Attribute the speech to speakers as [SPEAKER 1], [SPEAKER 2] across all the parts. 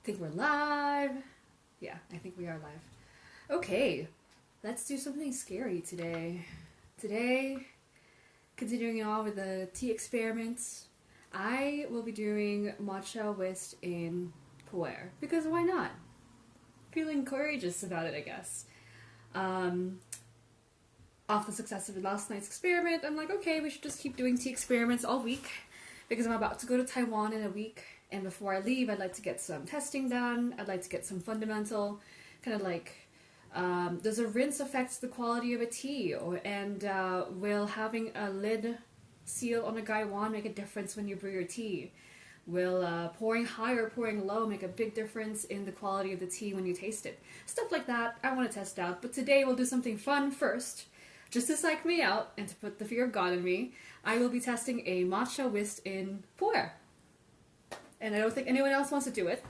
[SPEAKER 1] Think we're live. Yeah, I think we are live. Okay, let's do something scary today. Today, continuing on with the tea experiments, I will be doing matcha whisked in Pu'erh. Because why not? Feeling courageous about it, I guess. Off the success of last night's experiment, I'm like, okay, we should just keep doing tea experiments all week. Because I'm about to go to Taiwan in a week. And before I leave, I'd like to get some testing done. I'd like to get some fundamental, kind of like, does a rinse affect the quality of a tea? And will having a lid seal on a gaiwan make a difference when you brew your tea? Will pouring high or pouring low make a big difference in the quality of the tea when you taste it? Stuff like that, I want to test out. But today we'll do something fun first. Just to psych me out and to put the fear of God in me, I will be testing a matcha whisked in Pu'erh. And I don't think anyone else wants to do it,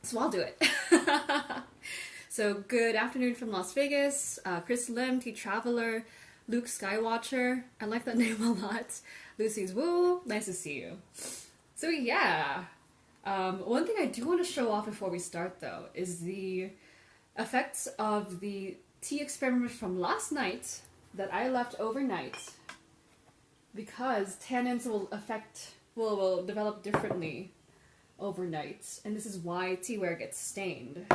[SPEAKER 1] so I'll do it. So good afternoon from Las Vegas, Chris Lim, Tea Traveler, Luke Skywatcher, I like that name a lot, Lucy's Woo, nice to see you. So yeah, one thing I do want to show off before we start though, is the effects of the tea experiment from last night that I left overnight, because tannins will develop differently overnight, and this is why teaware gets stained.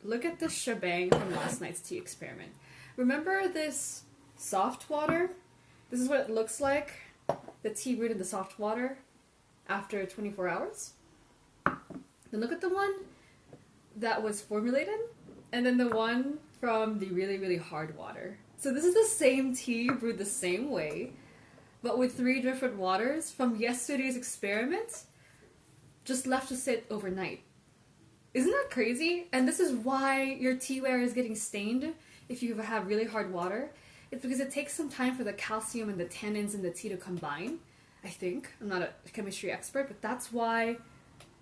[SPEAKER 1] Look at this shebang from last night's tea experiment. Remember this soft water? This is what it looks like, the tea brewed in the soft water after 24 hours. Then look at the one that was formulated, and then the one from the really, really hard water. So this is the same tea brewed the same way, but with 3 different waters from yesterday's experiment, just left to sit overnight. Isn't that crazy? And this is why your teaware is getting stained if you have really hard water. It's because it takes some time for the calcium and the tannins in the tea to combine, I think. I'm not a chemistry expert, but that's why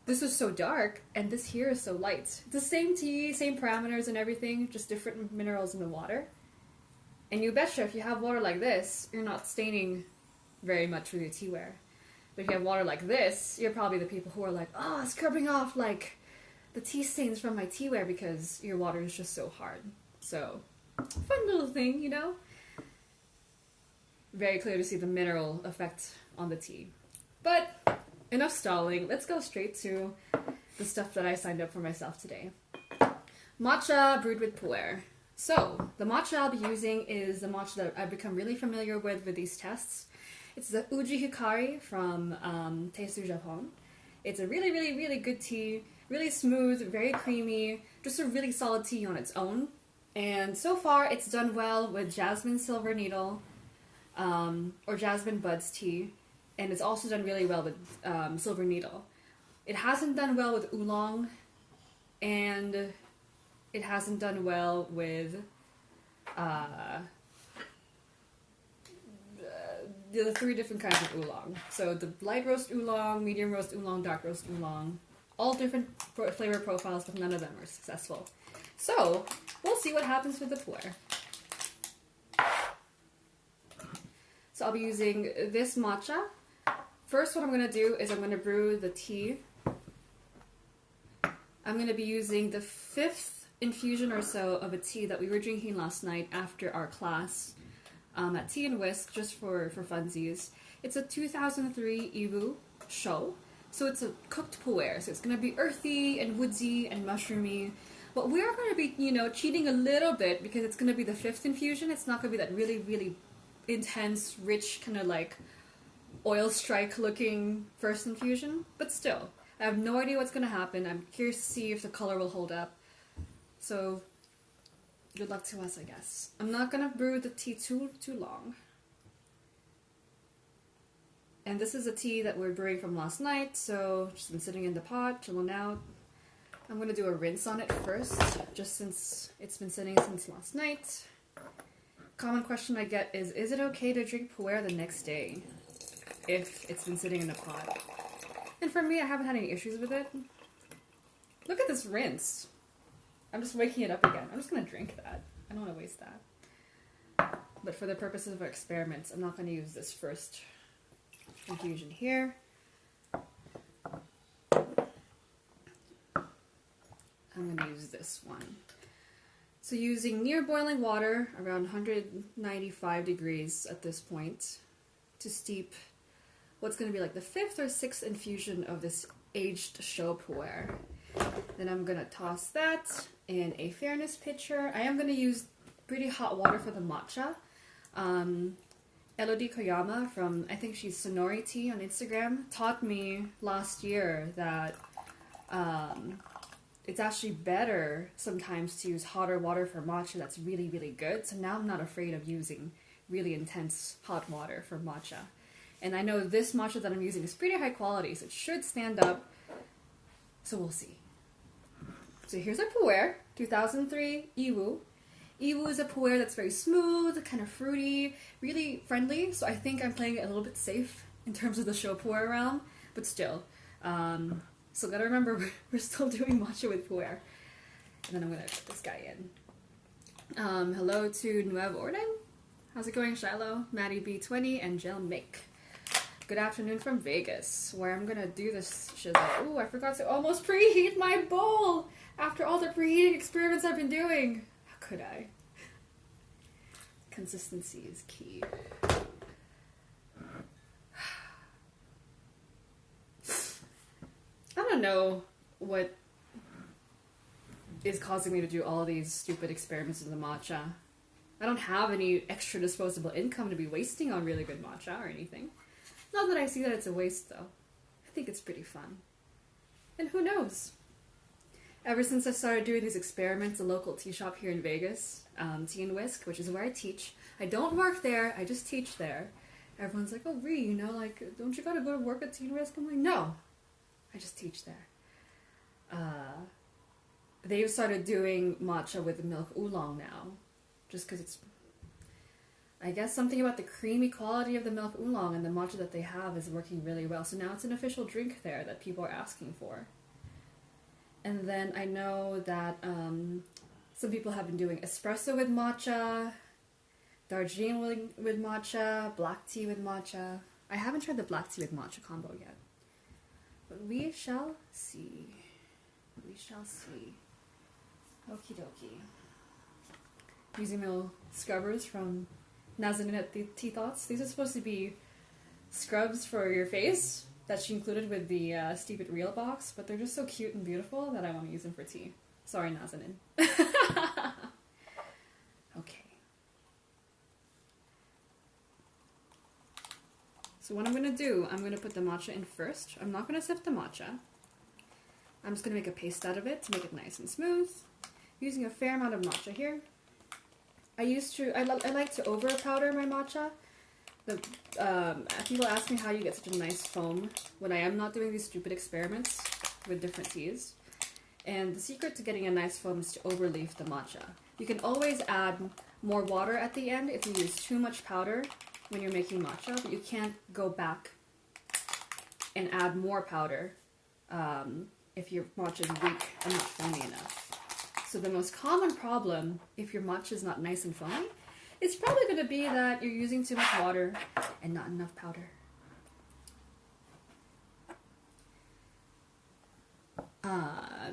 [SPEAKER 1] this is so dark and this here is so light. It's the same tea, same parameters and everything, just different minerals in the water. And you betcha if you have water like this, you're not staining very much with your teaware. But if you have water like this, you're probably the people who are like, oh, it's scrubbing off like the tea stains from my teaware because your water is just so hard. So, fun little thing, you know? Very clear to see the mineral effect on the tea. But, enough stalling. Let's go straight to the stuff that I signed up for myself today. Matcha brewed with Pu'erh. So, the matcha I'll be using is the matcha that I've become really familiar with these tests. It's the Uji-Hikari from Taste of Japon. It's a really, really, really good tea. Really smooth, very creamy. Just a really solid tea on its own. And so far, it's done well with jasmine silver needle or jasmine buds tea. And it's also done really well with silver needle. It hasn't done well with oolong. And it hasn't done well with the 3 different kinds of oolong. So the light roast oolong, medium roast oolong, dark roast oolong. All different flavor profiles, but none of them are successful. So, we'll see what happens with the Pu'erh. So I'll be using this matcha. First what I'm going to do is I'm going to brew the tea. I'm going to be using the 5th infusion or so of a tea that we were drinking last night after our class at Tea and Whisk, just for funsies. It's a 2003 Yiwu Shou. So it's a cooked Pu'erh, so it's going to be earthy and woodsy and mushroomy. But we are going to be, cheating a little bit because it's going to be the 5th infusion. It's not going to be that really, really intense, rich, kind of like oil strike looking first infusion. But still, I have no idea what's going to happen. I'm curious to see if the color will hold up. So, good luck to us, I guess. I'm not going to brew the tea too long. And this is a tea that we're brewing from last night, so just been sitting in the pot, chilling out. I'm going to do a rinse on it first, just since it's been sitting since last night. Common question I get is it okay to drink Pu'erh the next day if it's been sitting in the pot? And for me, I haven't had any issues with it. Look at this rinse. I'm just waking it up again. I'm just going to drink that. I don't want to waste that. But for the purposes of our experiments, I'm not going to use this first infusion here. use this one. So using near boiling water, around 195 degrees at this point, to steep what's going to be like the 5th or 6th infusion of this aged Shou Pu'erh. Then I'm going to toss that in a fairness pitcher. I am going to use pretty hot water for the matcha. Elodie Koyama from, I think she's Sonori Tea on Instagram, taught me last year that it's actually better sometimes to use hotter water for matcha that's really, really good. So now I'm not afraid of using really intense hot water for matcha. And I know this matcha that I'm using is pretty high quality, so it should stand up. So we'll see. So here's our Pu'erh, 2003 Yiwu. Yiwu is a Pu'erh that's very smooth, kind of fruity, really friendly. So I think I'm playing it a little bit safe in terms of the Shou Pu'erh realm, but still. So gotta remember, we're still doing matcha with Pu'erh. And then I'm gonna put this guy in. Hello to Nuev Orden. How's it going, Shiloh? Maddie B20 and Jill Mick. Good afternoon from Vegas, where I'm gonna do this shizzle. Ooh, I forgot to almost preheat my bowl after all the preheating experiments I've been doing. How could I? Consistency is key. I don't know what is causing me to do all these stupid experiments in the matcha. I don't have any extra disposable income to be wasting on really good matcha or anything. Not that I see that it's a waste, though. I think it's pretty fun. And who knows? Ever since I started doing these experiments, a local tea shop here in Vegas, Tea and Whisk, which is where I teach. I don't work there, I just teach there. Everyone's like, oh, Ree, you know, like, don't you gotta go to work at Tea and Whisk? I'm like, no, I just teach there. They've started doing matcha with milk oolong now, just because it's, I guess something about the creamy quality of the milk oolong and the matcha that they have is working really well. So now it's an official drink there that people are asking for. And then I know that some people have been doing espresso with matcha, Darjeeling with matcha, black tea with matcha. I haven't tried the black tea with matcha combo yet. But we shall see. We shall see. Okie dokie. Using my scrubbers from Nazanin at the Tea Thoughts. These are supposed to be scrubs for your face that she included with the Steep It Real box, but they're just so cute and beautiful that I want to use them for tea. Sorry, Nazanin. Okay. So what I'm going to do, I'm going to put the matcha in first. I'm not going to sip the matcha. I'm just going to make a paste out of it to make it nice and smooth. Using a fair amount of matcha here. I like to over powder my matcha. People ask me how you get such a nice foam when I am not doing these stupid experiments with different teas. And the secret to getting a nice foam is to overleaf the matcha. You can always add more water at the end if you use too much powder when you're making matcha, but you can't go back and add more powder if your matcha is weak and not foamy enough. So the most common problem, if your matcha is not nice and foamy, it's probably going to be that you're using too much water and not enough powder.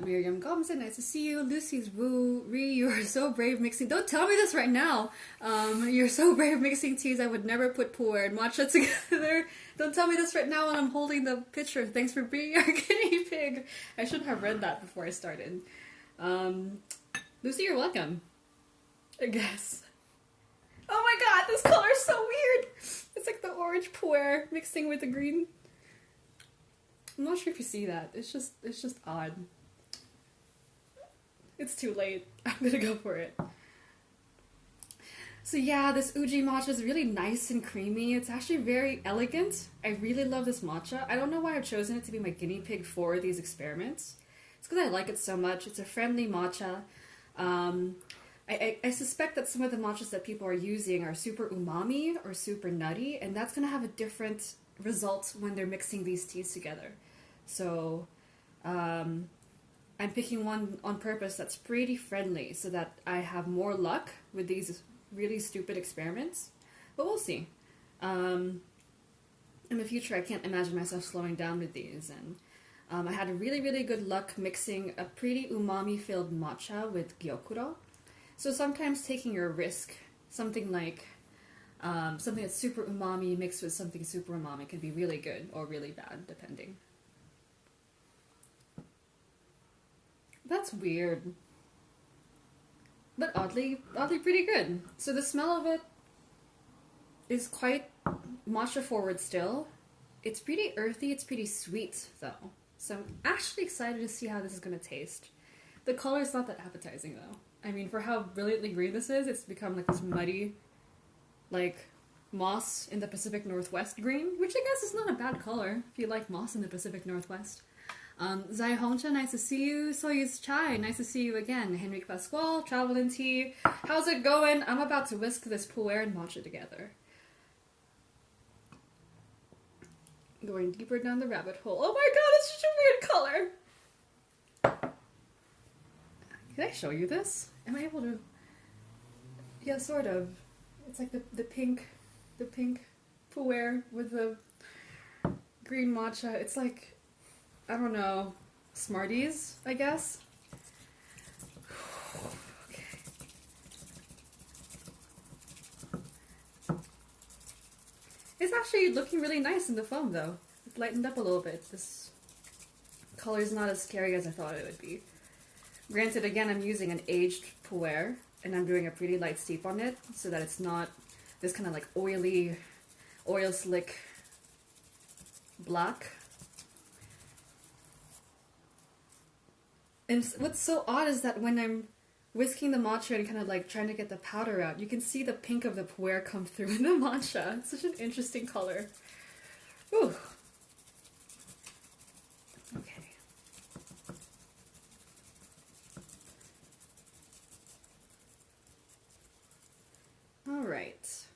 [SPEAKER 1] Miriam Gomson, nice to see you. Lucy's Woo, Ree, you are so brave mixing. Don't tell me this right now. You're so brave mixing teas. I would never put Pu'erh and matcha together. Don't tell me this right now when I'm holding the picture. Thanks for being our guinea pig. I should have read that before I started. Lucy, you're welcome. I guess. Oh my god, this color is so weird! It's like the orange Pu'erh mixing with the green. I'm not sure if you see that. It's just odd. It's too late. I'm gonna go for it. So yeah, this Uji matcha is really nice and creamy. It's actually very elegant. I really love this matcha. I don't know why I've chosen it to be my guinea pig for these experiments. It's because I like it so much. It's a friendly matcha. I suspect that some of the matchas that people are using are super umami or super nutty, and that's going to have a different result when they're mixing these teas together. So I'm picking one on purpose that's pretty friendly so that I have more luck with these really stupid experiments. But we'll see. In the future, I can't imagine myself slowing down with these, and I had a really, really good luck mixing a pretty umami-filled matcha with gyokuro. So sometimes taking a risk, something like something that's super umami mixed with something super umami can be really good or really bad, depending. That's weird. But oddly pretty good. So the smell of it is quite matcha forward still. It's pretty earthy, it's pretty sweet though. So I'm actually excited to see how this is going to taste. The color is not that appetizing though. I mean, for how brilliantly green this is, it's become like this muddy, like moss in the Pacific Northwest green, which I guess is not a bad color if you like moss in the Pacific Northwest. Zai Hongcha, nice to see you. Soyuz Chai, nice to see you again. Henrik Pasquale, Travel and Tea. How's it going? I'm about to whisk this Pu'erh and matcha together. Going deeper down the rabbit hole. Oh my god, it's such a weird color! Can I show you this? Am I able to? Yeah, sort of. It's like the pink Pu'erh with the green matcha. It's like, I don't know, Smarties, I guess? Okay. It's actually looking really nice in the foam though. It lightened up a little bit. This color is not as scary as I thought it would be. Granted, again, I'm using an aged Pu'erh, and I'm doing a pretty light steep on it, so that it's not this kind of like oily, oil slick black. And what's so odd is that when I'm whisking the matcha and kind of like trying to get the powder out, you can see the pink of the Pu'erh come through in the matcha. It's such an interesting color. Ooh. Okay. Alright.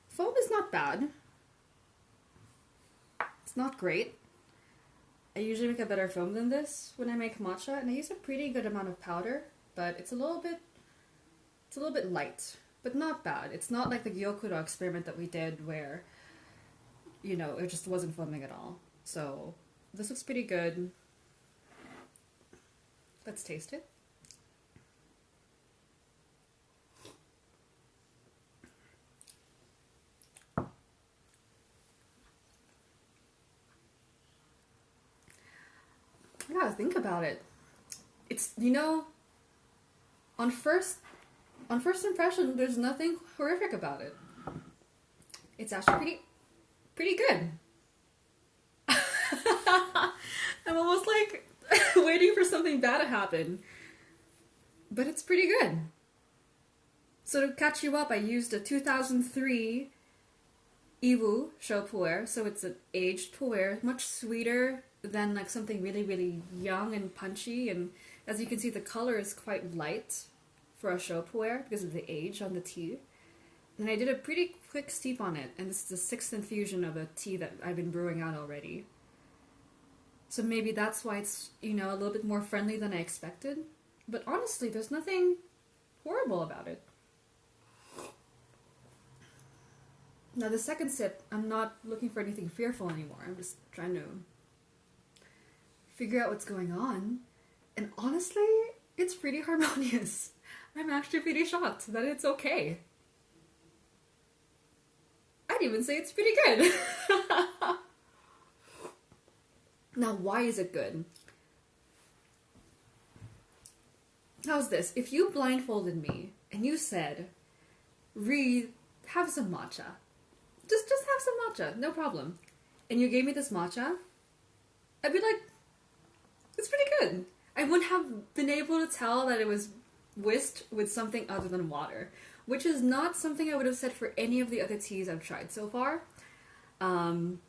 [SPEAKER 1] Foam is not bad. It's not great. I usually make a better foam than this when I make matcha, and I use a pretty good amount of powder, but it's a little bit light, but not bad. It's not like the gyokuro experiment that we did where, you know, it just wasn't foaming at all. So this looks pretty good. Let's taste it. I gotta think about it. It's, you know, on first impression, there's nothing horrific about it. It's actually pretty good. I'm almost like waiting for something bad to happen. But it's pretty good. So to catch you up, I used a 2003 Yiwu Shou Pu'erh, so it's an aged Pu'erh, much sweeter than like something really, really young and punchy, and as you can see, the color is quite light for a Shou Pu'erh because of the age on the tea. And I did a pretty quick steep on it, and this is the 6th infusion of a tea that I've been brewing out already. So maybe that's why it's, you know, a little bit more friendly than I expected. But honestly, there's nothing horrible about it. Now the second sip, I'm not looking for anything fearful anymore. I'm just trying to figure out what's going on. And honestly, it's pretty harmonious. I'm actually pretty shocked that it's okay. I'd even say it's pretty good. Now, why is it good? How's this? If you blindfolded me and you said, Reed, have some matcha. Just have some matcha, no problem. And you gave me this matcha, I'd be like, it's pretty good. I wouldn't have been able to tell that it was whisked with something other than water, which is not something I would have said for any of the other teas I've tried so far. And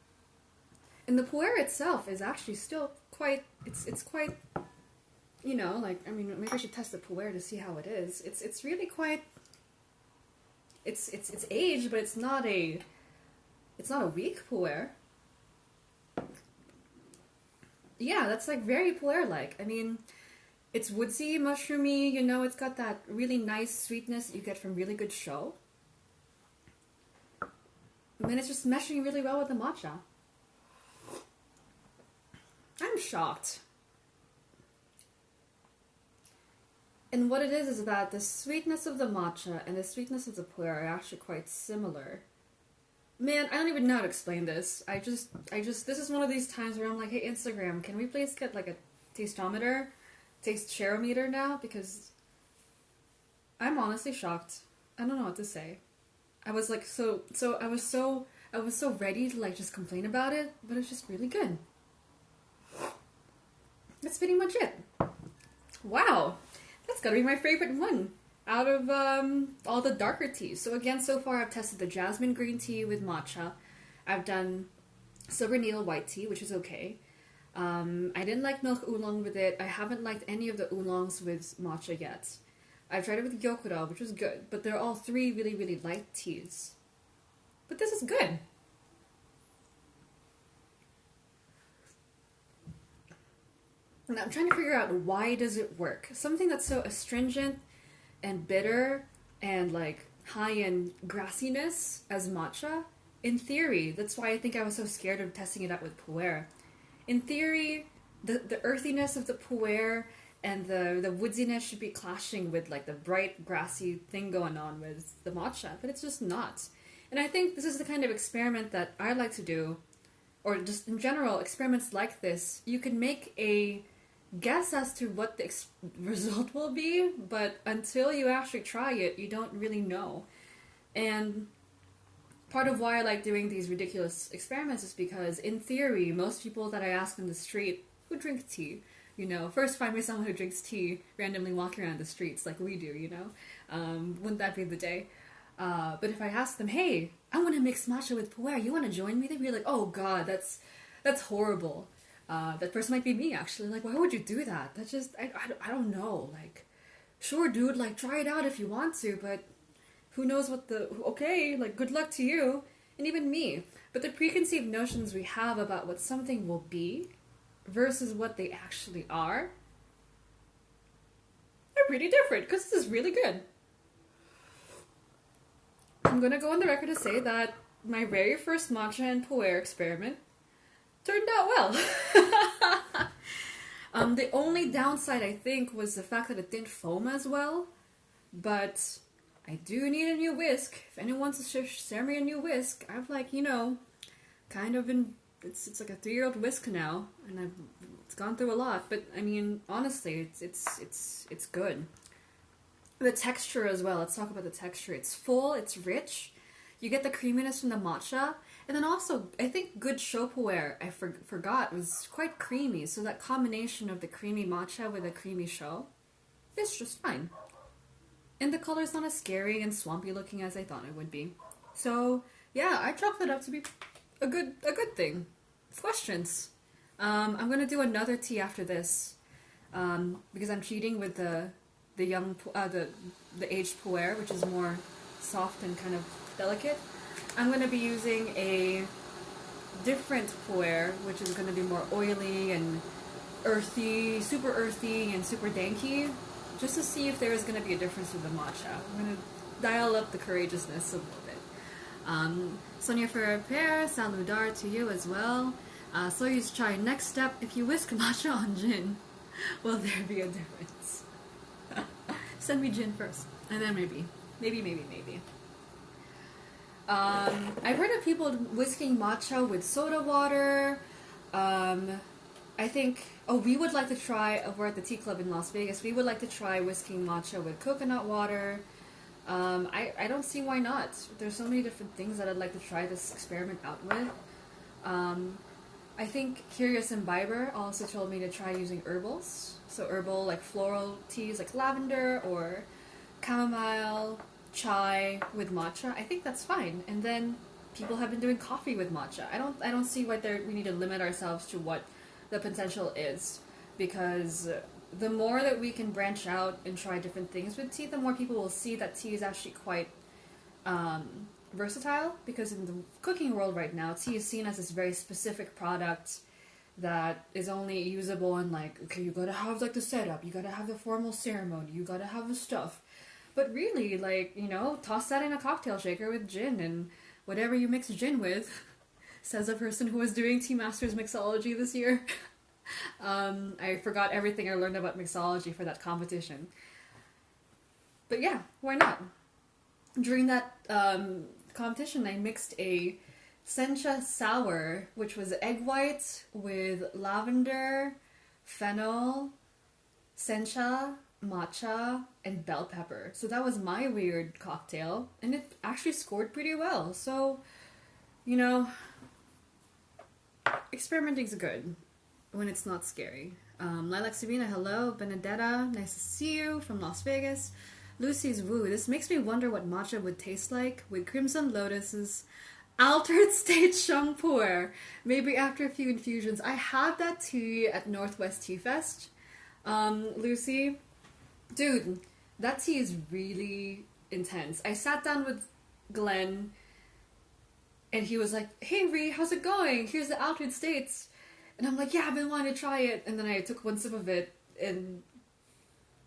[SPEAKER 1] the Pu'erh itself is actually still quite, it's quite, you know, like, I mean, maybe I should test the Pu'erh to see how it is. It's really quite, it's aged, but it's not a weak Pu'erh. Yeah, that's like very Pu'erh-like. I mean, it's woodsy, mushroomy, you know, it's got that really nice sweetness that you get from really good Shou. And then it's just meshing really well with the matcha. I'm shocked. And what it is that the sweetness of the matcha and the sweetness of the pu'erh are actually quite similar. Man, I don't even know how to explain this. This is one of these times where I'm like, hey, Instagram, can we please get like a tasteometer, taste shareometer now? Because I'm honestly shocked. I don't know what to say. I was like, I was so ready to like just complain about it, but it's just really good. That's pretty much it. Wow. That's gotta be my favorite one out of all the darker teas. So again, so far I've tested the jasmine green tea with matcha. I've done silver needle white tea, which is okay. I didn't like milk oolong with it. I haven't liked any of the oolongs with matcha yet. I've tried it with gyokura, which was good, but they're all three really, really light teas. But this is good. And I'm trying to figure out, why does it work? Something that's so astringent and bitter and like high in grassiness as matcha, in theory, that's why I think I was so scared of testing it out with pu'erh. In theory, the earthiness of the pu'erh and the woodsiness should be clashing with like the bright grassy thing going on with the matcha, but it's just not. And I think this is the kind of experiment that I like to do, or just in general, experiments like this. You can make a guess as to what the result will be, but until you actually try it, you don't really know. And part of why I like doing these ridiculous experiments is because, in theory, most people that I ask on the street who drink tea, you know, first find me someone who drinks tea randomly walking around the streets like we do, you know, wouldn't that be the day? But if I ask them, hey, I want to mix matcha with pu'erh, you want to join me? They'd be like, oh god, that's horrible. That person might be me, actually. Like, why would you do that? That's just, I don't know. Like, sure, dude, like, try it out if you want to, but who knows what okay, like, good luck to you. And even me. But the preconceived notions we have about what something will be versus what they actually are pretty different, because this is really good. I'm gonna go on the record to say that my very first matcha and pu'erh experiment turned out well. The only downside, I think, was the fact that it didn't foam as well. But I do need a new whisk. If anyone wants to share me a new whisk, I've like, you know, kind of been, it's like a 3-year-old whisk now, and it's gone through a lot. But I mean, honestly, it's good. The texture as well. Let's talk about the texture. It's full. It's rich. You get the creaminess from the matcha. And then also, I think good Shou pu'erh, I forgot, was quite creamy. So that combination of the creamy matcha with the creamy Shou is just fine. And the color's not as scary and swampy looking as I thought it would be. So, yeah, I chalked it up to be a good thing. Questions? I'm gonna do another tea after this, because I'm cheating with the aged pu'erh, which is more soft and kind of delicate. I'm going to be using a different pu'erh, which is going to be more oily and earthy, super earthy and super danky, just to see if there is going to be a difference with the matcha. I'm going to dial up the courageousness a little bit. Sonia Ferrer, saludar to you as well. So you try. Next step, if you whisk matcha on gin, will there be a difference? Send me gin first, and then maybe. I've heard of people whisking matcha with soda water. I think, we would like to try, we're at the tea club in Las Vegas, we would like to try whisking matcha with coconut water. I don't see why not. There's so many different things that I'd like to try this experiment out with. I think Curious Imbiber also told me to try using herbals. So herbal, like floral teas like lavender or chamomile, chai with matcha. I think that's fine. And then people have been doing coffee with matcha. I don't see why we need to limit ourselves to what the potential is, because the more that we can branch out and try different things with tea, the more people will see that tea is actually quite versatile, because in the cooking world right now, tea is seen as this very specific product that is only usable in like, okay, you gotta have like the setup, you gotta have the formal ceremony, you gotta have the stuff. But really, like, you know, toss that in a cocktail shaker with gin, and whatever you mix gin with, says a person who was doing Tea Masters mixology this year. I forgot everything I learned about mixology for that competition. But yeah, why not? During that competition, I mixed a sencha sour, which was egg white with lavender, fennel, sencha, matcha, and bell pepper. So that was my weird cocktail, and it actually scored pretty well. So, you know, experimenting's good when it's not scary. Lilac Sabina, hello. Benedetta, nice to see you from Las Vegas. Lucy's Woo, this makes me wonder what matcha would taste like with Crimson Lotus's Altered State Shou Pu'erh. Maybe after a few infusions. I had that tea at Northwest Tea Fest. Lucy, dude, that tea is really intense. I sat down with Glenn and he was like, hey Ree, how's it going? Here's the Altered States. And I'm like, yeah, I've been wanting to try it. And then I took one sip of it and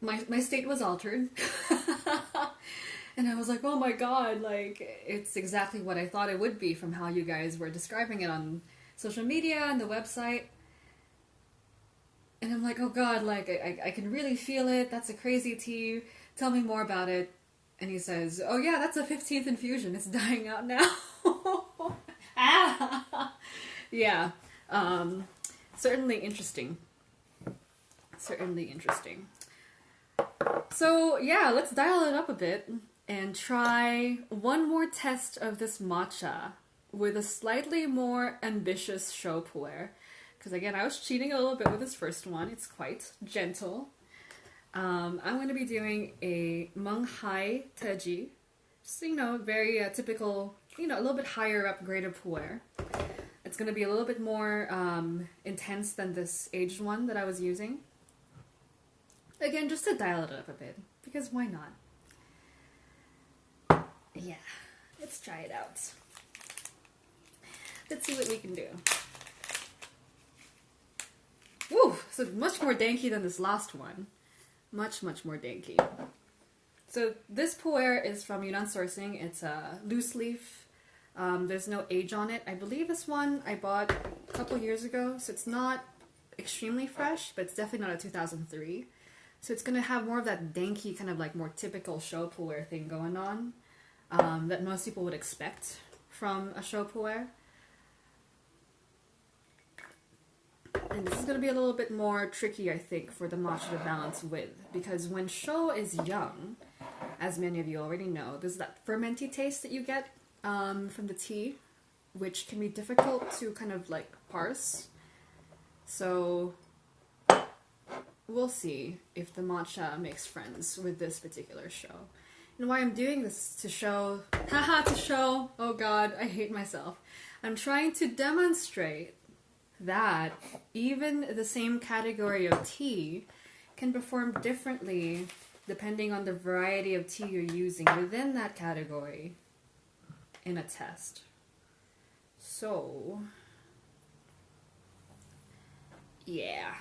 [SPEAKER 1] my state was altered. And I was like, oh my god, like, it's exactly what I thought it would be from how you guys were describing it on social media and the website. And I'm like, oh god, like, I can really feel it. That's a crazy tea. Tell me more about it. And he says, oh yeah, that's a 15th infusion. It's dying out now. Yeah. Certainly interesting. Certainly interesting. So yeah, let's dial it up a bit and try one more test of this matcha with a slightly more ambitious Shou Pu'erh. Because again, I was cheating a little bit with this first one. It's quite gentle. I'm going to be doing a Menghai Teji. Just, you know, very typical, you know, a little bit higher up grade of Pu'erh. It's going to be a little bit more intense than this aged one that I was using. Again, just to dial it up a bit, because why not? Yeah, let's try it out. Let's see what we can do. Woo! So much more danky than this last one. Much, much more danky. So this Pu'erh is from Yunnan sourcing. It's a loose leaf. There's no age on it. I believe this one I bought a couple years ago, so it's not extremely fresh, but it's definitely not a 2003. So it's going to have more of that danky, kind of like more typical Shou Pu'erh thing going on that most people would expect from a Shou Pu'erh. And this is going to be a little bit more tricky, I think, for the matcha to balance with. Because when Shou is young, as many of you already know, there's that fermenty taste that you get from the tea, which can be difficult to kind of like parse. So we'll see if the matcha makes friends with this particular Shou. And why I'm doing this to show, oh god, I hate myself. I'm trying to demonstrate that even the same category of tea can perform differently depending on the variety of tea you're using within that category in a test. So, yeah.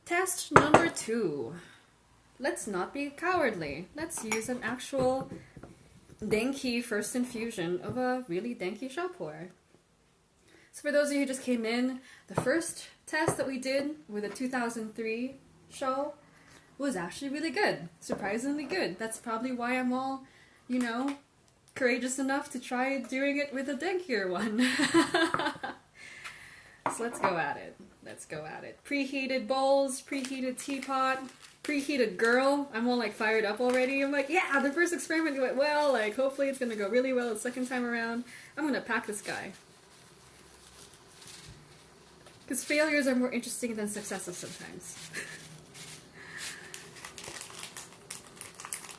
[SPEAKER 1] Test number 2. Let's not be cowardly. Let's use an actual denki first infusion of a really denki Shou Pu'erh. So for those of you who just came in, the first test that we did with a 2003 Shou was actually really good. Surprisingly good. That's probably why I'm all, you know, courageous enough to try doing it with a denkier one. So let's go at it. Let's go at it. Preheated bowls, preheated teapot, preheated girl. I'm all like fired up already. I'm like, yeah, the first experiment went well. Like, hopefully it's gonna go really well the second time around. I'm gonna pack this guy. Because failures are more interesting than successes sometimes.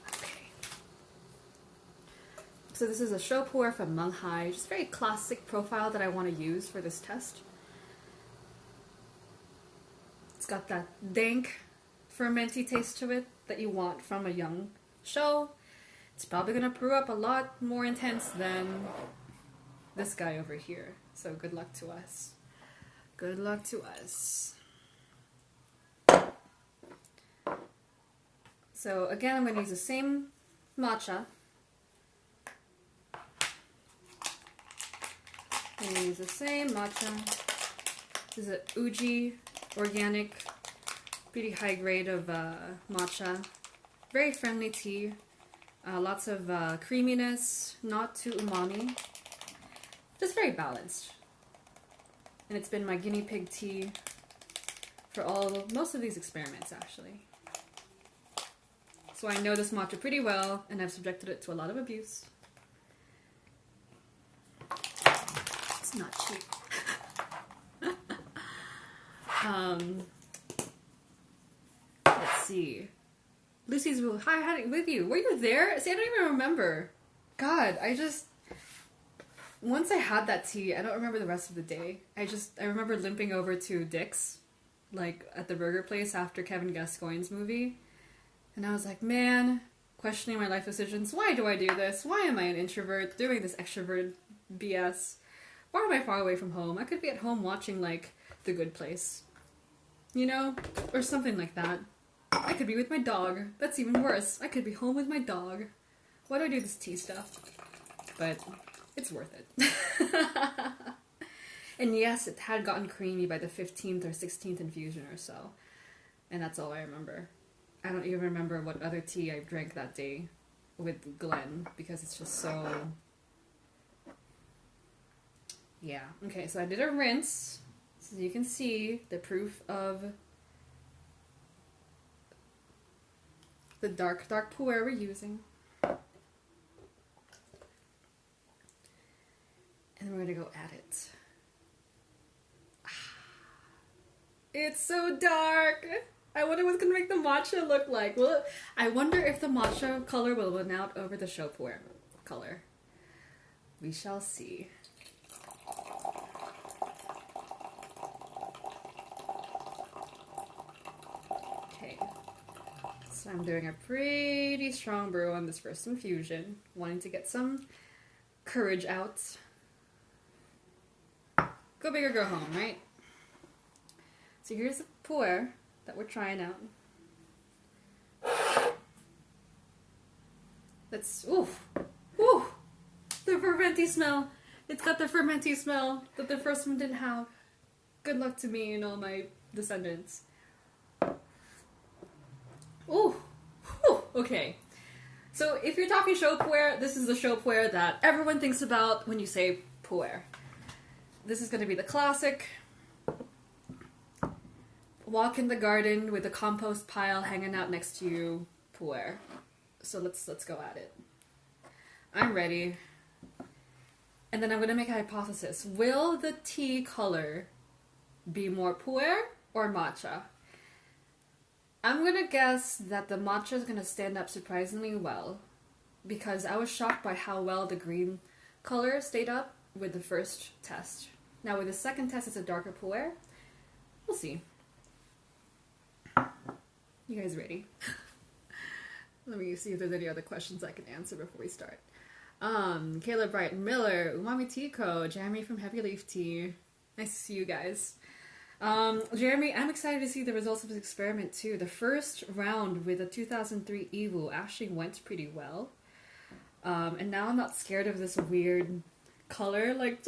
[SPEAKER 1] Okay. So this is a Shou Pu'erh from Menghai. Just very classic profile that I want to use for this test. It's got that dank, fermenty taste to it that you want from a young Shou. It's probably going to brew up a lot more intense than this guy over here. So good luck to us. Good luck to us. So again, I'm going to use the same matcha. I'm going to use the same matcha. This is an Uji organic, pretty high grade of matcha. Very friendly tea. Lots of creaminess, not too umami. Just very balanced. And it's been my guinea pig tea for most of these experiments, actually. So I know this matcha pretty well, and I've subjected it to a lot of abuse. It's not cheap. Let's see. Lucy's hi with you. Were you there? See, I don't even remember. God, once I had that tea, I don't remember the rest of the day. I remember limping over to Dick's, like at the burger place after Kevin Gascoigne's movie. And I was like, man, questioning my life decisions. Why do I do this? Why am I an introvert doing this extroverted BS? Why am I far away from home? I could be at home watching, like, The Good Place. You know? Or something like that. I could be with my dog. That's even worse. I could be home with my dog. Why do I do this tea stuff? But it's worth it. And yes, it had gotten creamy by the 15th or 16th infusion or so. And that's all I remember. I don't even remember what other tea I drank that day with Glenn, because it's just so... Yeah. Okay, so I did a rinse. So you can see the proof of the dark pu'erh we're using. And we're going to go at it. It's so dark! I wonder what's going to make the matcha look like. I wonder if the matcha color will win out over the Shou pu'erh color. We shall see. Okay. So I'm doing a pretty strong brew on this first infusion. Wanting to get some courage out. Go big or go home, right? So here's the pu'erh that we're trying out. Ooh, the fermenty smell. It's got the fermenty smell that the first one didn't have. Good luck to me and all my descendants. Ooh, okay. So if you're talking Shou pu'erh, this is the Shou pu'erh that everyone thinks about when you say pu'erh. This is going to be the classic. Walk in the garden with a compost pile hanging out next to you, pu'erh. So let's go at it. I'm ready. And then I'm going to make a hypothesis. Will the tea color be more pu'erh or matcha? I'm going to guess that the matcha is going to stand up surprisingly well, because I was shocked by how well the green color stayed up with the first test. Now with the second test, it's a darker pu'erh. We'll see. You guys ready? Let me see if there's any other questions I can answer before we start. Caleb Bright Miller, Umami Tea Co, Jeremy from Heavy Leaf Tea. Nice to see you guys. Jeremy, I'm excited to see the results of this experiment too. The first round with the 2003 Yiwu actually went pretty well. And now I'm not scared of this weird color. Like,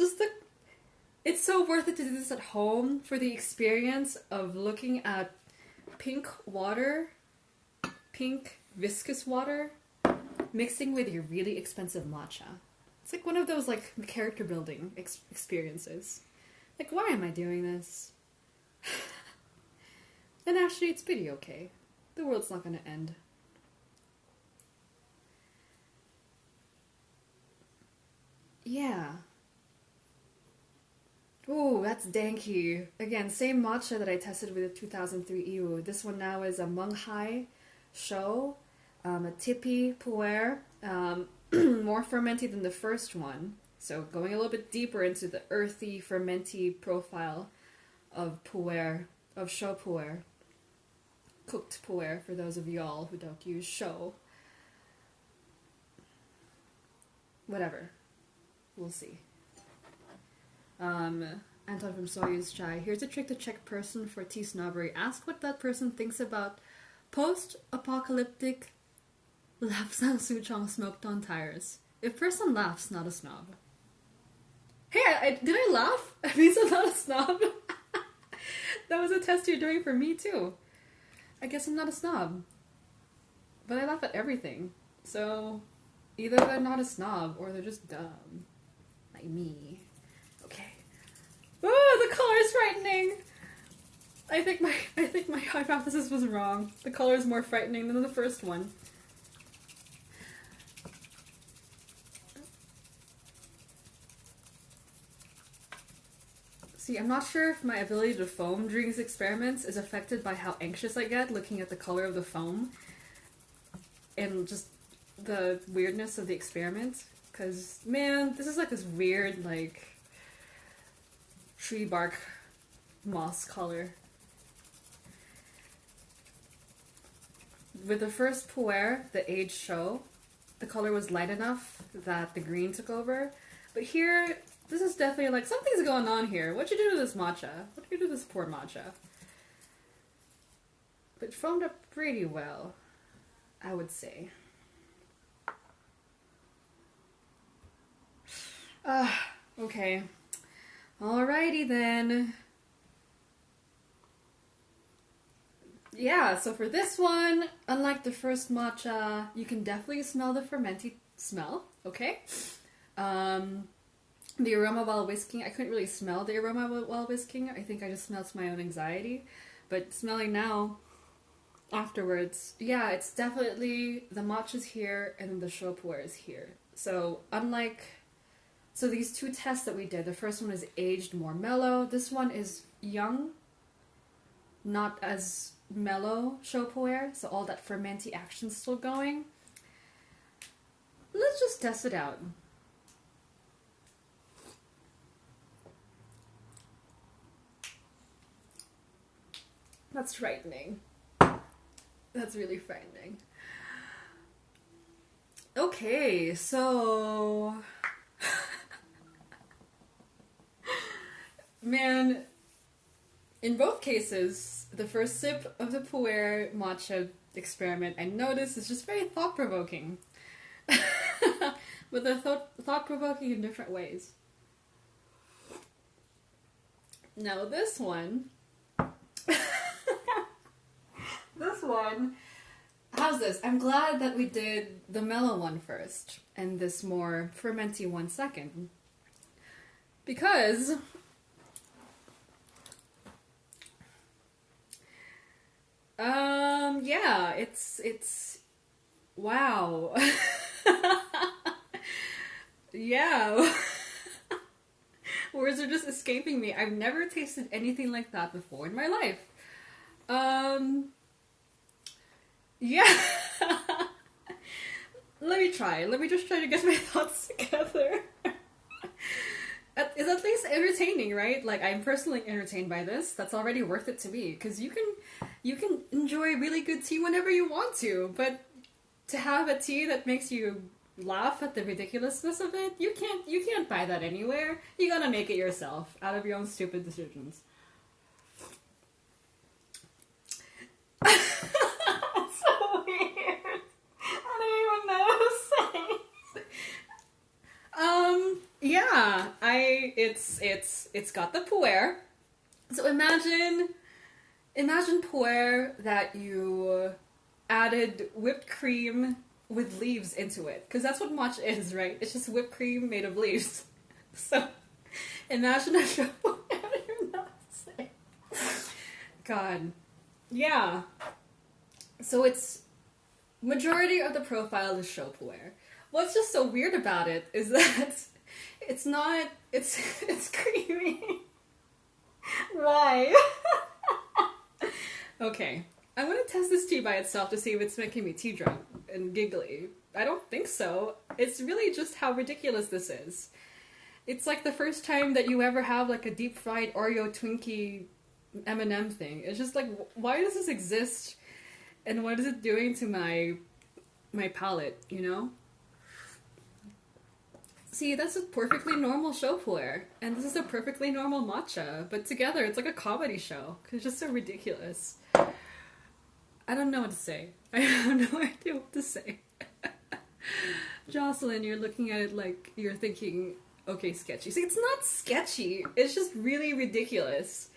[SPEAKER 1] it's so worth it to do this at home for the experience of looking at pink water, pink viscous water, mixing with your really expensive matcha. It's like one of those like character building experiences. Like, why am I doing this? And actually, it's pretty okay. The world's not gonna end. Yeah. Ooh, that's danky. Again, same matcha that I tested with the 2003 Yiwu. This one now is a Menghai Shou, a tippy pu'erh, more fermented than the first one. So going a little bit deeper into the earthy, fermenty profile of pu'erh, of Shou pu'erh. Cooked pu'erh, for those of y'all who don't use Shou. Whatever. We'll see. Anton from Soyuz Chai. Here's a trick to check person for tea snobbery. Ask what that person thinks about post-apocalyptic Lapsang Souchong smoked on tires. If person laughs, not a snob. Hey, did I laugh? It means I'm not a snob. That was a test you're doing for me too. I guess I'm not a snob. But I laugh at everything. So, either they're not a snob or they're just dumb. Like me. Okay. Oh, the color is frightening! I think my hypothesis was wrong. The color is more frightening than the first one. See, I'm not sure if my ability to foam during these experiments is affected by how anxious I get looking at the color of the foam and just the weirdness of the experiment. Because, man, this is like this weird, like, tree bark moss color. With the first Pu'erh, the aged Shou, the color was light enough that the green took over. But here, this is definitely like, something's going on here. What'd you do to this matcha? What did you do to this poor matcha? But it foamed up pretty well, I would say. Okay. Alrighty then. Yeah, so for this one, unlike the first matcha, you can definitely smell the fermenty smell, okay? The aroma while whisking, I couldn't really smell the aroma while whisking. I think I just smelled my own anxiety. But smelling now, afterwards, yeah, it's definitely, the matcha's here and then the Shou Pu'erh is here. So, so these two tests that we did, the first one is aged, more mellow. This one is young, not as mellow Shou Pu'erh, so all that fermenty action's still going. Let's just test it out. That's frightening. That's really frightening. Okay, so... Man, in both cases, the first sip of the Pu'erh matcha experiment I noticed is just very thought-provoking. But they're thought-provoking in different ways. Now this one... This one... How's this? I'm glad that we did the mellow one first, and this more fermenty one second. Because... yeah, it's... Wow. Yeah. Words are just escaping me. I've never tasted anything like that before in my life. Yeah. Let me try. Let me just try to get my thoughts together. It's at least entertaining, right? Like, I'm personally entertained by this. That's already worth it to me. Because you can enjoy really good tea whenever you want to. But to have a tea that makes you laugh at the ridiculousness of it, you can't buy that anywhere. You gotta make it yourself, out of your own stupid decisions. It's so weird. I don't even know what to say. Yeah, it's got the Pu'erh. So imagine Pu'erh that you added whipped cream with leaves into it. Because that's what matcha is, right? It's just whipped cream made of leaves. So, imagine a show. I don't even know what to say. God. Yeah. So it's... Majority of the profile is Shou Pu'erh. What's just so weird about it is that it's not... It's creamy. Why? Okay. I'm gonna test this tea by itself to see if it's making me tea drunk and giggly. I don't think so. It's really just how ridiculous this is. It's like the first time that you ever have like a deep fried Oreo Twinkie M&M thing. It's just like, why does this exist? And what is it doing to my palate, you know? See, that's a perfectly normal Shou Pu'erh, and this is a perfectly normal matcha, but together it's like a comedy show. It's just so ridiculous. I don't know what to say. I have no idea what to say. Jocelyn, you're looking at it like you're thinking, okay, sketchy. See, it's not sketchy. It's just really ridiculous.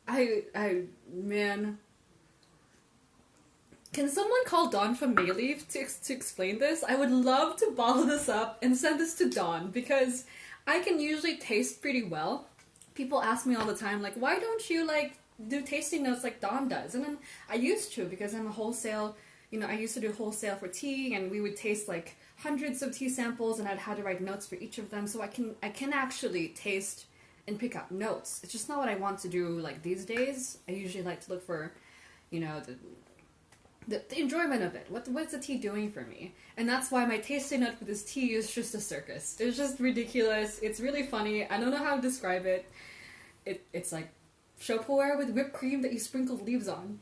[SPEAKER 1] Man. Can someone call Dawn from Mayleaf to explain this? I would love to bottle this up and send this to Dawn, because I can usually taste pretty well. People ask me all the time, like, why don't you, like, do tasting notes like Dawn does? And then I used to, because I'm a wholesale, I used to do wholesale for tea, and we would taste, like, hundreds of tea samples, and I'd had to write notes for each of them, so I can actually taste and pick out notes. It's just not what I want to do, like, these days. I usually like to look for, the enjoyment of it. What's the tea doing for me? And that's why my tasting note for this tea is just a circus. It's just ridiculous. It's really funny. I don't know how to describe it. It's like Shou Pu'erh with whipped cream that you sprinkled leaves on.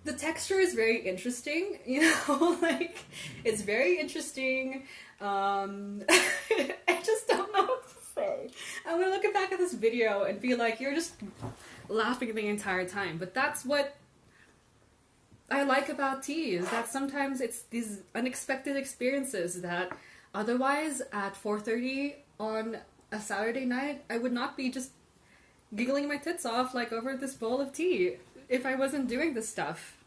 [SPEAKER 1] The texture is very interesting, like, it's very interesting. I just don't know what to say. I'm gonna look back at this video and be like, you're just laughing the entire time. But that's what I like about tea, is that sometimes it's these unexpected experiences that otherwise at 4:30 on a Saturday night, I would not be just giggling my tits off like over this bowl of tea if I wasn't doing this stuff,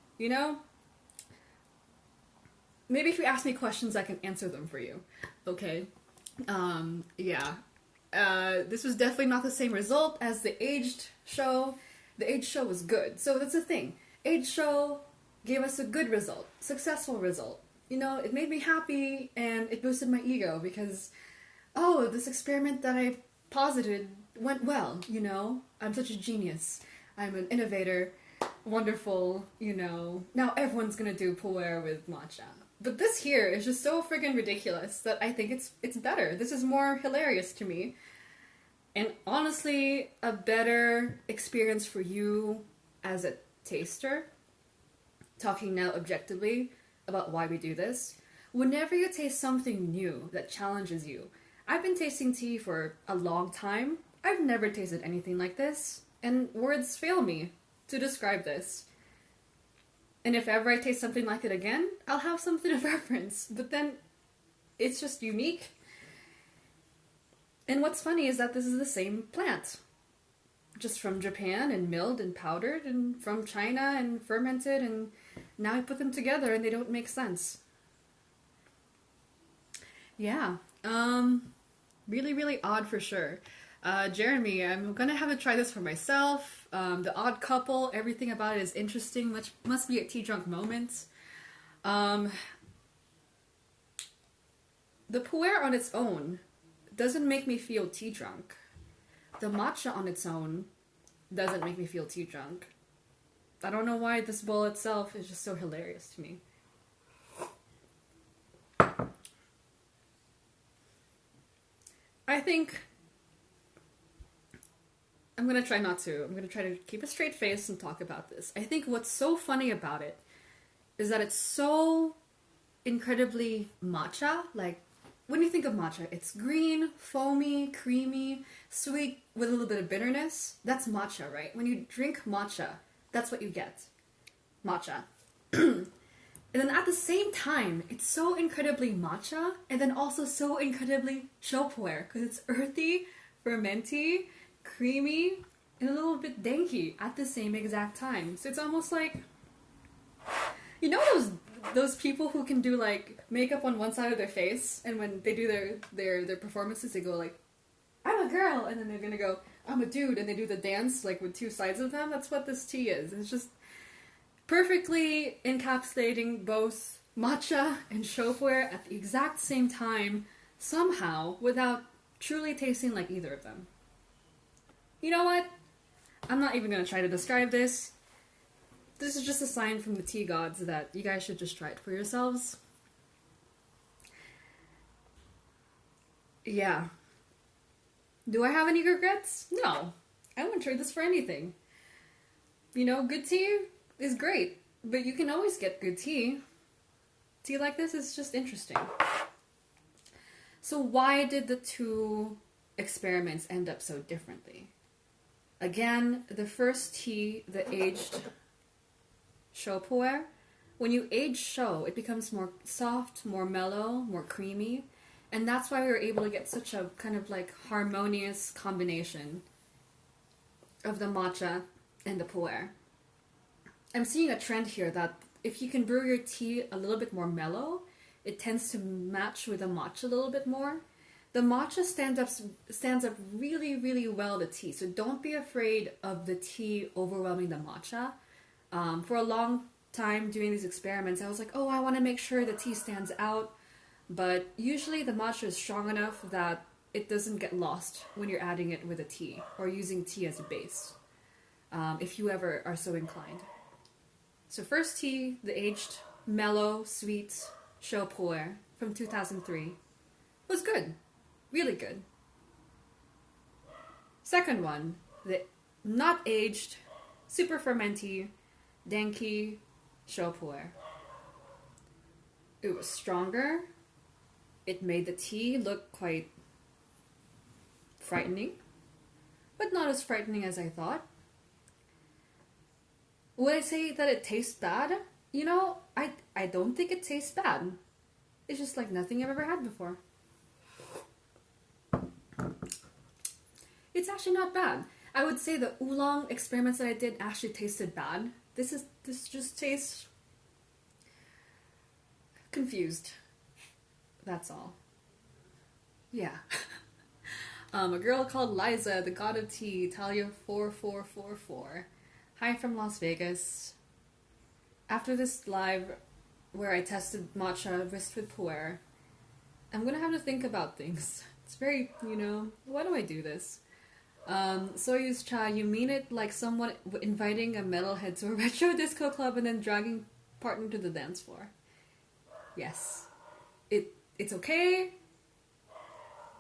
[SPEAKER 1] Maybe if you ask me questions, I can answer them for you. Okay. Yeah. This was definitely not the same result as the aged Shou. The aged Shou was good. So that's the thing. Aged Shou gave us a good result. Successful result. It made me happy, and it boosted my ego because, oh, this experiment that I posited went well, I'm such a genius. I'm an innovator. Wonderful, Now everyone's gonna do Pu'erh with matcha. But this here is just so friggin' ridiculous that I think it's better. This is more hilarious to me. And honestly, a better experience for you as a taster, talking now objectively about why we do this. Whenever you taste something new that challenges you, I've been tasting tea for a long time. I've never tasted anything like this, and words fail me to describe this. And if ever I taste something like it again, I'll have something to reference. But then, it's just unique. And what's funny is that this is the same plant. Just from Japan, and milled and powdered, and from China and fermented, and now I put them together and they don't make sense. Yeah. Really, really odd for sure. Jeremy, I'm gonna have to try this for myself. The odd couple, everything about it is interesting, which must be a tea drunk moment. The Pu'erh on its own doesn't make me feel tea drunk. The matcha on its own doesn't make me feel tea drunk. I don't know why this bowl itself is just so hilarious to me. I think I'm gonna try not to. I'm gonna try to keep a straight face and talk about this. I think what's so funny about it is that it's so incredibly matcha. Like, when you think of matcha, it's green, foamy, creamy, sweet with a little bit of bitterness. That's matcha, right? When you drink matcha, that's what you get. Matcha. And then at the same time, it's so incredibly matcha, and then also so incredibly Shou Pu'erh, because it's earthy, fermenty, creamy, and a little bit danky at the same exact time. So it's almost like, those people who can do like makeup on one side of their face, and when they do their performances, they go like, I'm a girl, and then they're gonna go, I'm a dude, and they do the dance like with two sides of them. That's what this tea is. It's just perfectly encapsulating both matcha and Shou Pu'erh at the exact same time, somehow, without truly tasting like either of them. You know what? I'm not even going to try to describe this. This is just a sign from the tea gods that you guys should just try it for yourselves. Yeah. Do I have any regrets? No. I wouldn't trade this for anything. Good tea is great, but you can always get good tea. Tea like this is just interesting. So why did the two experiments end up so differently? Again, the first tea, the aged Shou Pu'erh, when you age Shou, it becomes more soft, more mellow, more creamy. And that's why we were able to get such a kind of like harmonious combination of the matcha and the pu'erh. I'm seeing a trend here that if you can brew your tea a little bit more mellow, it tends to match with the matcha a little bit more. The matcha stands up really, really well to tea, so don't be afraid of the tea overwhelming the matcha. For a long time doing these experiments, I was like, oh, I want to make sure the tea stands out, but usually the matcha is strong enough that it doesn't get lost when you're adding it with a tea or using tea as a base, if you ever are so inclined. So first tea, the aged, mellow, sweet Shou Pu'erh from 2003 was good. Really good. Second one, the not aged, super fermenty, danky Shou Pu'erh. It was stronger. It made the tea look quite frightening, but not as frightening as I thought. Would I say that it tastes bad? You know, I don't think it tastes bad. It's just like nothing I've ever had before. It's actually not bad. I would say the oolong experiments that I did actually tasted bad. This just tastes confused. That's all. Yeah. A girl called Liza, the god of tea, Talia 4444. Hi from Las Vegas. After this live where I tested matcha whisked with pu'erh, I'm gonna have to think about things. It's very, why do I do this? Soyuz Cha, you mean it like someone inviting a metalhead to a retro disco club and then dragging partner to the dance floor. Yes. It's okay.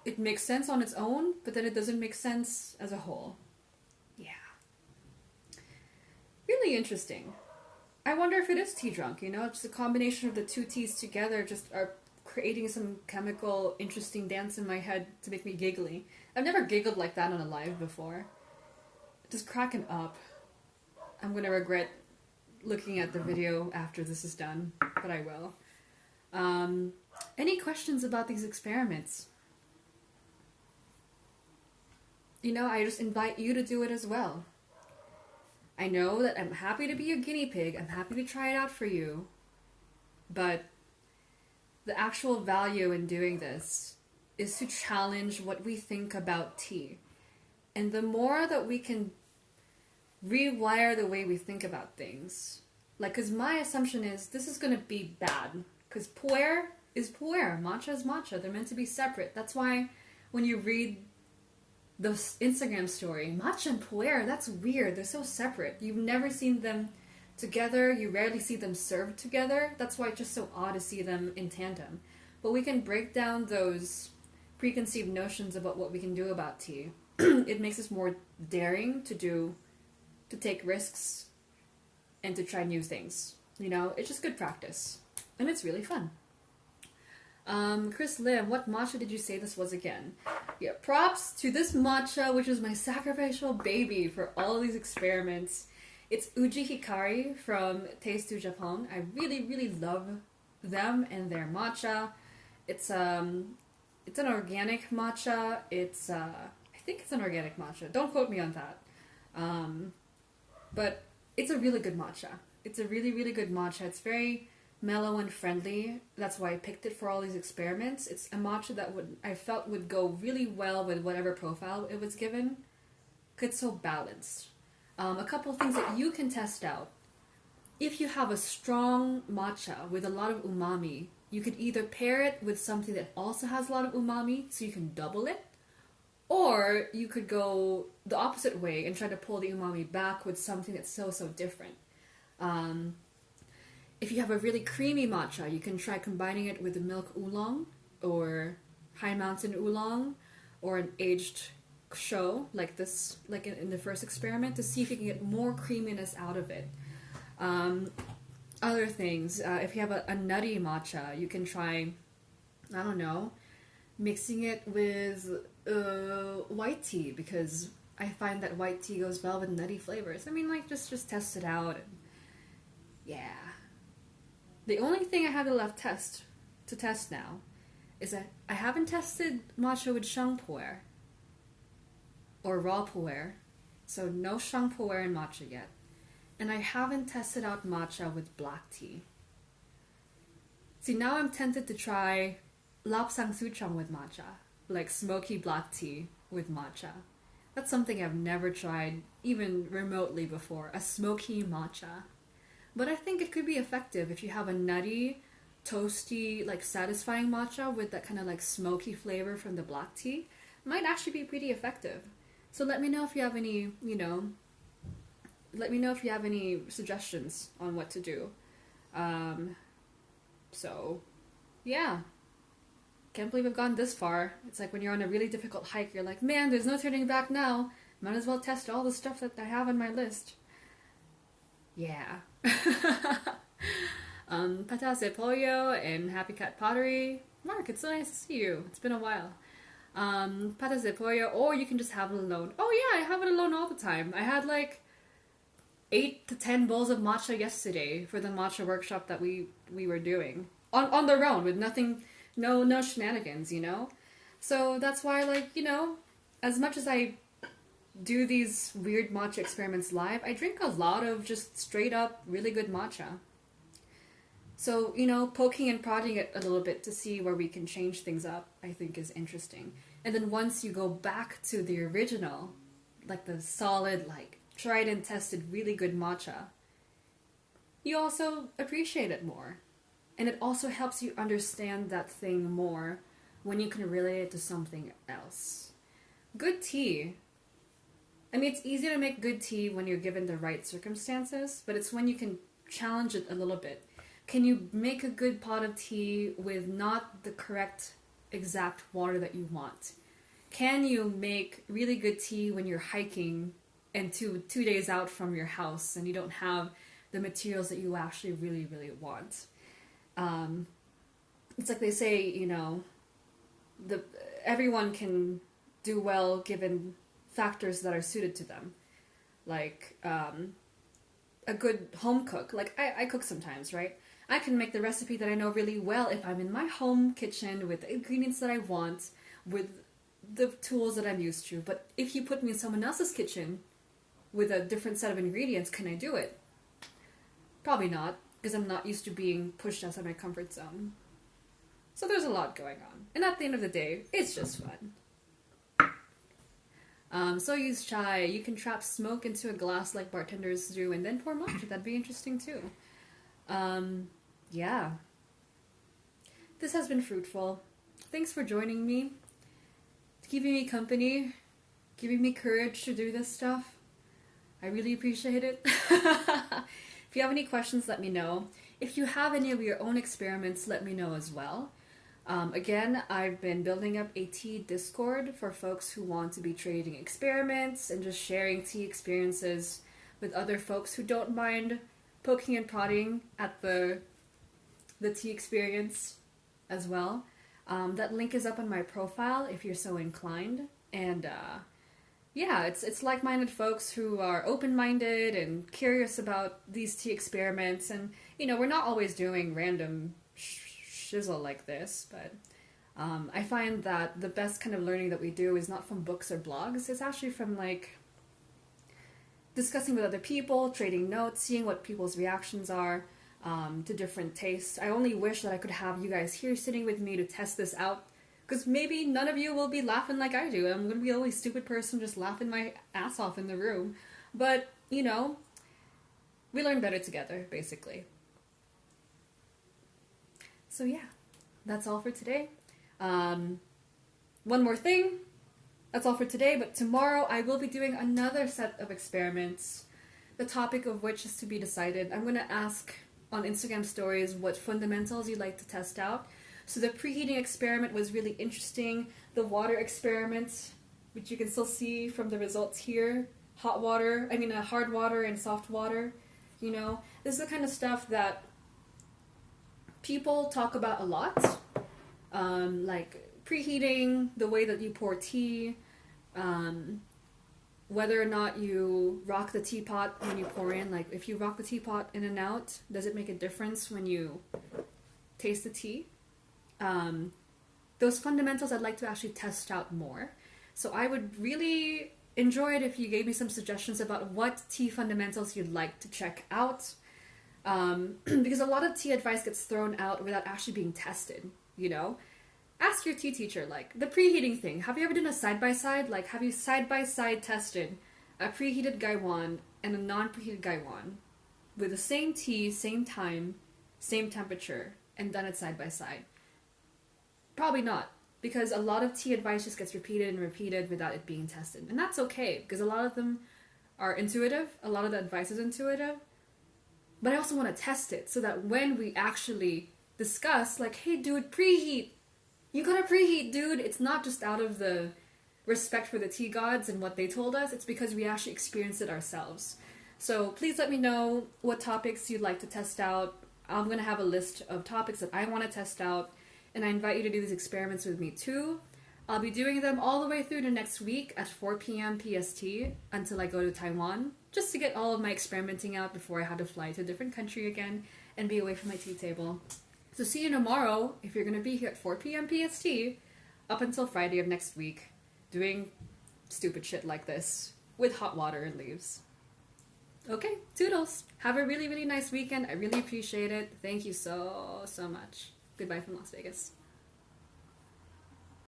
[SPEAKER 1] It makes sense on its own, but then it doesn't make sense as a whole. Yeah. Really interesting. I wonder if it is tea drunk, just a combination of the two teas together just are creating some chemical interesting dance in my head to make me giggly. I've never giggled like that on a live before. Just cracking up. I'm gonna regret looking at the video after this is done, but I will. Any questions about these experiments? I just invite you to do it as well. I know that I'm happy to be a guinea pig. I'm happy to try it out for you. But the actual value in doing this is to challenge what we think about tea. And the more that we can rewire the way we think about things, because my assumption is this is going to be bad. Because pu'erh is pu'erh, matcha is matcha. They're meant to be separate. That's why when you read the Instagram story, matcha and pu'erh, that's weird. They're so separate. You've never seen them together. You rarely see them served together. That's why it's just so odd to see them in tandem. But we can break down those preconceived notions about what we can do about tea. It makes us more daring to take risks and to try new things. It's just good practice. And it's really fun. Chris Lim, what matcha did you say this was again? Yeah, props to this matcha, which is my sacrificial baby for all of these experiments. It's Uji-Hikari from Taste to Japon. I really, really love them and their matcha. It's an organic matcha. I think it's an organic matcha. Don't quote me on that. But it's a really good matcha. It's a really, really good matcha. It's very mellow and friendly. That's why I picked it for all these experiments. It's a matcha that I felt would go really well with whatever profile it was given. It's so balanced. A couple of things that you can test out. If you have a strong matcha with a lot of umami, you could either pair it with something that also has a lot of umami, so you can double it, or you could go the opposite way and try to pull the umami back with something that's so different. If you have a really creamy matcha, you can try combining it with a milk oolong, or high mountain oolong, or an aged Shou, like this, like in the first experiment, to see if you can get more creaminess out of it. Other things, if you have a nutty matcha, you can try, I don't know, mixing it with white tea, because I find that white tea goes well with nutty flavors. I mean, just test it out. And yeah. The only thing I have left to test now is that I haven't tested matcha with Shang Pu'erh or raw Pu'erh, so no Shang Pu'erh in matcha yet. And I haven't tested out matcha with black tea. See, now I'm tempted to try Lapsang Suchong with matcha, like smoky black tea with matcha. That's something I've never tried, even remotely before, a smoky matcha. But I think it could be effective if you have a nutty, toasty, like satisfying matcha with that kind of like smoky flavor from the black tea. It might actually be pretty effective. So let me know if you have any, let me know if you have any suggestions on what to do. So, yeah. Can't believe I've gone this far. It's like when you're on a really difficult hike, you're like, man, there's no turning back now. Might as well test all the stuff that I have on my list. Yeah. Patas Pollo and Happy Cat Pottery. Mark, it's so nice to see you. It's been a while. Patas de pollo, or you can just have it alone. Oh yeah, I have it alone all the time. I had like 8 to 10 bowls of matcha yesterday for the matcha workshop that we were doing. On their own, with nothing, no shenanigans, So that's why, like, as much as I do these weird matcha experiments live, I drink a lot of just straight up really good matcha. So, poking and prodding it a little bit to see where we can change things up, I think is interesting. And then once you go back to the original, like the solid, like, tried and tested, really good matcha, you also appreciate it more. And it also helps you understand that thing more when you can relate it to something else. Good tea. I mean, it's easy to make good tea when you're given the right circumstances, but it's when you can challenge it a little bit. Can you make a good pot of tea with not the correct exact water that you want? Can you make really good tea when you're hiking and two days out from your house and you don't have the materials that you actually really, really want? It's like they say, everyone can do well given factors that are suited to them. Like, a good home cook. Like, I cook sometimes, right? I can make the recipe that I know really well if I'm in my home kitchen with the ingredients that I want, with the tools that I'm used to. But if you put me in someone else's kitchen with a different set of ingredients, can I do it? Probably not, because I'm not used to being pushed outside my comfort zone. So there's a lot going on. And at the end of the day, it's just fun. So use chai. You can trap smoke into a glass like bartenders do and then pour matcha. That'd be interesting too. Yeah. This has been fruitful. Thanks for joining me, keeping me company, giving me courage to do this stuff. I really appreciate it. If you have any questions, let me know. If you have any of your own experiments, let me know as well. Again, I've been building up a tea Discord for folks who want to be trading experiments and just sharing tea experiences with other folks who don't mind poking and prodding at the tea experience as well. That link is up on my profile if you're so inclined. And yeah, it's like-minded folks who are open-minded and curious about these tea experiments. And, we're not always doing random shizzle like this, but I find that the best kind of learning that we do is not from books or blogs. It's actually from, like, discussing with other people, trading notes, seeing what people's reactions are to different tastes. I only wish that I could have you guys here sitting with me to test this out, because maybe none of you will be laughing like I do. I'm going to be the only stupid person just laughing my ass off in the room. But, we learn better together, basically. So yeah, that's all for today. One more thing. That's all for today, but tomorrow I will be doing another set of experiments, the topic of which is to be decided. I'm going to ask on Instagram stories what fundamentals you'd like to test out. So the preheating experiment was really interesting. The water experiment, which you can still see from the results here, hard water and soft water, This is the kind of stuff that people talk about a lot, like preheating, the way that you pour tea, whether or not you rock the teapot when you pour in. Like, if you rock the teapot in and out, does it make a difference when you taste the tea? those fundamentals I'd like to actually test out more. So I would really enjoy it if you gave me some suggestions about what tea fundamentals you'd like to check out. Because a lot of tea advice gets thrown out without actually being tested, you know? Ask your tea teacher, like, the preheating thing. Have you ever done a side-by-side? Like, have you side-by-side tested a preheated gaiwan and a non-preheated gaiwan with the same tea, same time, same temperature, and done it side-by-side? Probably not, because a lot of tea advice just gets repeated and repeated without it being tested. And that's okay, because a lot of them are intuitive, a lot of the advice is intuitive, but I also want to test it so that when we actually discuss, like, hey dude, preheat! You gotta preheat, dude! It's not just out of the respect for the tea gods and what they told us, it's because we actually experienced it ourselves. So please let me know what topics you'd like to test out. I'm gonna have a list of topics that I want to test out, and I invite you to do these experiments with me too. I'll be doing them all the way through to next week at 4 p.m. PST until I go to Taiwan, just to get all of my experimenting out before I had to fly to a different country again and be away from my tea table. So see you tomorrow, if you're going to be here at 4 p.m. PST, up until Friday of next week, doing stupid shit like this, with hot water and leaves. Okay, toodles! Have a really, really nice weekend. I really appreciate it. Thank you so, so much. Goodbye from Las Vegas.